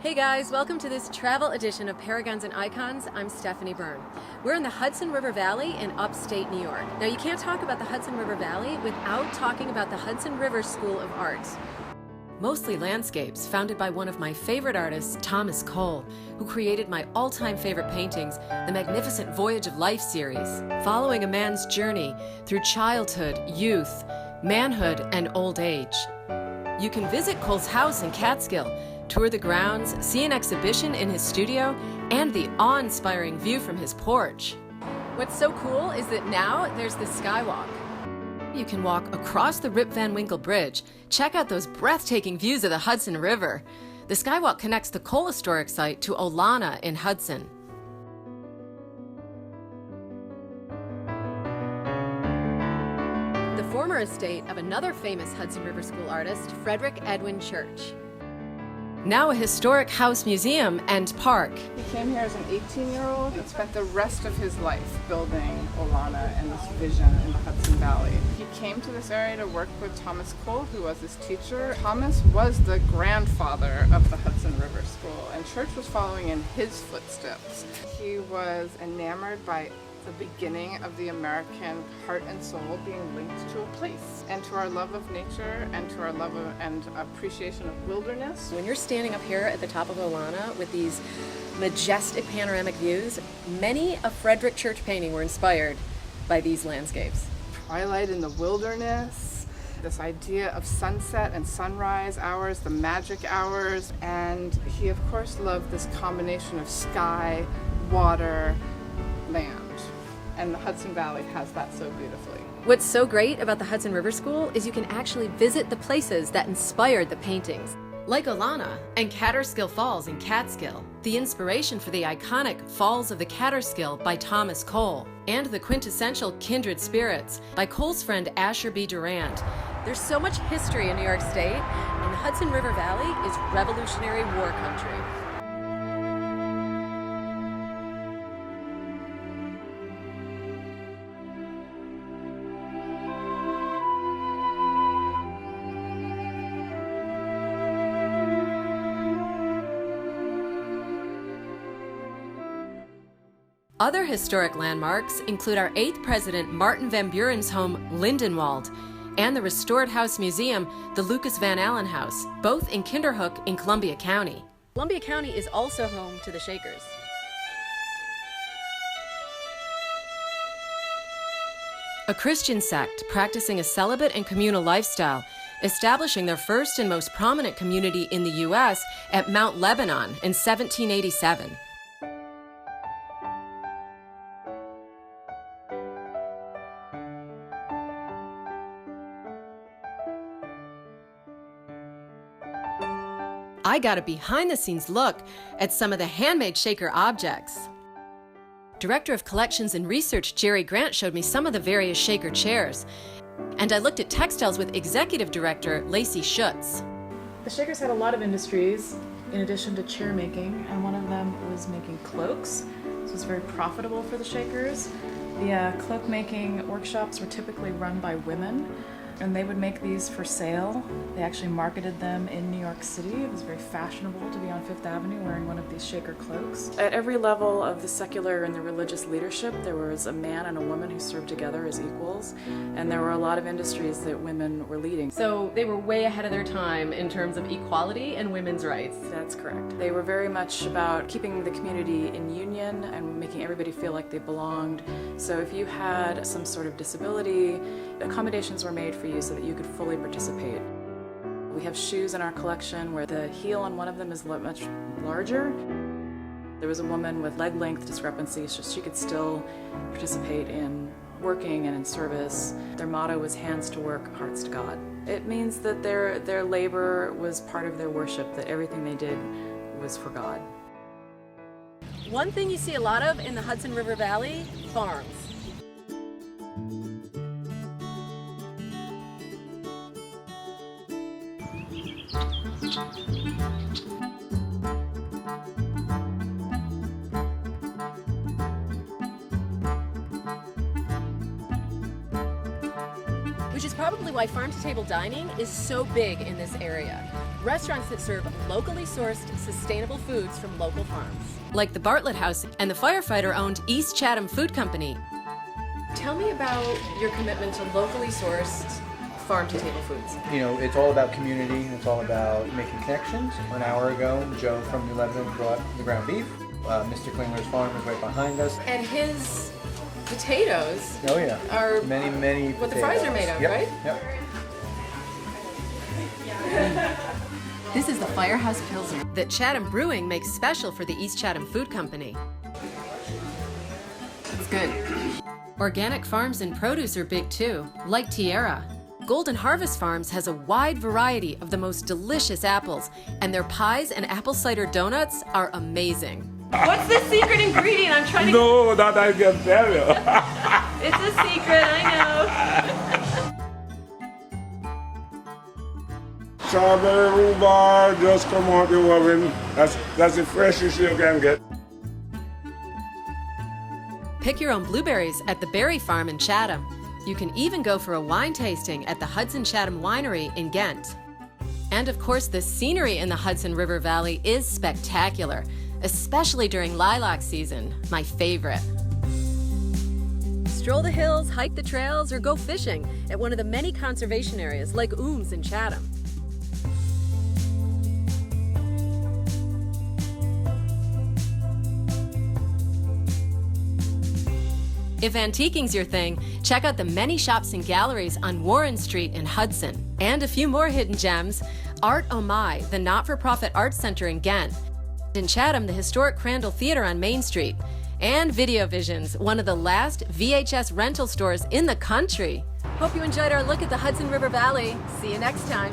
Hey guys, welcome to this travel edition of Paragons and Icons. I'm Stephany BYRNE. We're in the Hudson River Valley in upstate New York. Now you can't talk about the Hudson River Valley without talking about the Hudson River School of Art. Mostly landscapes, founded by one of my favorite artists, Thomas Cole, who created my all-time favorite paintings, the Magnificent Voyage of Life series, following a man's journey through childhood, youth, manhood, and old age. You can visit Cole's house in Catskill, tour the grounds, see an exhibition in his studio, and the awe-inspiring view from his porch. What's so cool is that now there's the skywalk. You can walk across the Rip Van Winkle Bridge, check out those breathtaking views of the Hudson River. The skywalk connects the Cole Historic Site to Ohlona in Hudson. The former estate of another famous Hudson River School artist, Frederick Edwin Church. Now a historic house museum and park. He came here as an 18-year-old and spent the rest of his life building Ohlona and this vision in the Hudson Valley. He came to this area to work with Thomas Cole, who was his teacher. Thomas was the grandfather of the Hudson River School, and Church was following in his footsteps. He was enamored by the beginning of the American heart and soul being linked to a place, and to our love of nature, and to our love of and appreciation of wilderness. When you're standing up here at the top of Ohlona with these majestic panoramic views, many a Frederick Church painting were inspired by these landscapes. Twilight in the wilderness, this idea of sunset and sunrise hours, the magic hours, and he of course loved this combination of sky, water, land. And the Hudson Valley has that so beautifully. What's so great about the Hudson River School is you can actually visit the places that inspired the paintings. Like Ohlona and Catterskill Falls in Catskill, the inspiration for the iconic Falls of the Catterskill by Thomas Cole, and the quintessential Kindred Spirits by Cole's friend Asher B. Durand. There's so much history in New York State, and the Hudson River Valley is Revolutionary War country. Other historic landmarks include our 8th President Martin Van Buren's home, Lindenwold, and the restored house museum, the Lucas Van Allen House, both in Kinderhook in Columbia County. Columbia County is also home to the Shakers. A Christian sect practicing a celibate and communal lifestyle, establishing their first and most prominent community in the U.S. at Mount Lebanon in 1787. I got a behind-the-scenes look at some of the handmade shaker objects. Director of Collections and Research Jerry Grant showed me some of the various shaker chairs, and I looked at textiles with Executive Director Lacey Schutz. The Shakers had a lot of industries in addition to chair making, and one of them was making cloaks. This was very profitable for the Shakers. The cloak making workshops were typically run by women, and they would make these for sale. They actually marketed them in New York City. It was very fashionable to be on Fifth Avenue wearing one of these shaker cloaks. At every level of the secular and the religious leadership, there was a man and a woman who served together as equals, and there were a lot of industries that women were leading. So they were way ahead of their time in terms of equality and women's rights. That's correct. They were very much about keeping the community in union and making everybody feel like they belonged. So if you had some sort of disability, accommodations were made for you so that you could fully participate. We have shoes in our collection where the heel on one of them is much larger. There was a woman with leg length discrepancies, so she could still participate in working and in service. Their motto was hands to work, hearts to God. It means that their labor was part of their worship, that everything they did was for God. One thing you see a lot of in the Hudson River Valley, farms. which is probably why farm-to-table dining is so big in this area. Restaurants that serve locally sourced, sustainable foods from local farms. Like the Bartlett House and the firefighter-owned East Chatham Food Company. Tell me about your commitment to locally sourced farm-to-table foods. You know, it's all about community. It's all about making connections. An hour ago, Joe from New Lebanon brought the ground beef. Mr. Klingler's farm is right behied us. And his potatoes Oh yeah, are many what potatoes. the fries are made of, Yep, right? Yep. This is the Firehouse Pilsner that Chatham Brewing makes special for the East Chatham Food Company. It's good. Organic farms and produce are big too, like Tierra. Golden Harvest Farms has a wide variety of the most delicious apples, and their pies and apple cider donuts are amazing. What's the secret ingredient? I'm trying to... No, that I can tell you. It's a secret, I know. Strawberry rhubarb just come out the oven. That's the freshest you can get. Pick your own blueberries at the Berry Farm in Chatham. You can even go for a wine tasting at the Hudson Chatham Winery in Ghent. And of course, the scenery in the Hudson River Valley is spectacular, especially during lilac season, my favorite. Stroll the hills, hike the trails, or go fishing at one of the many conservation areas like Ooms in Chatham. If antiquing's your thing, check out the many shops and galleries on Warren Street in Hudson. And a few more hidden gems. Art Oh My, the not-for-profit art center in Ghent. In Chatham, the historic Crandall Theater on Main Street. And Video Visions, one of the last VHS rental stores in the country. Hope you enjoyed our look at the Hudson River Valley. See you next time.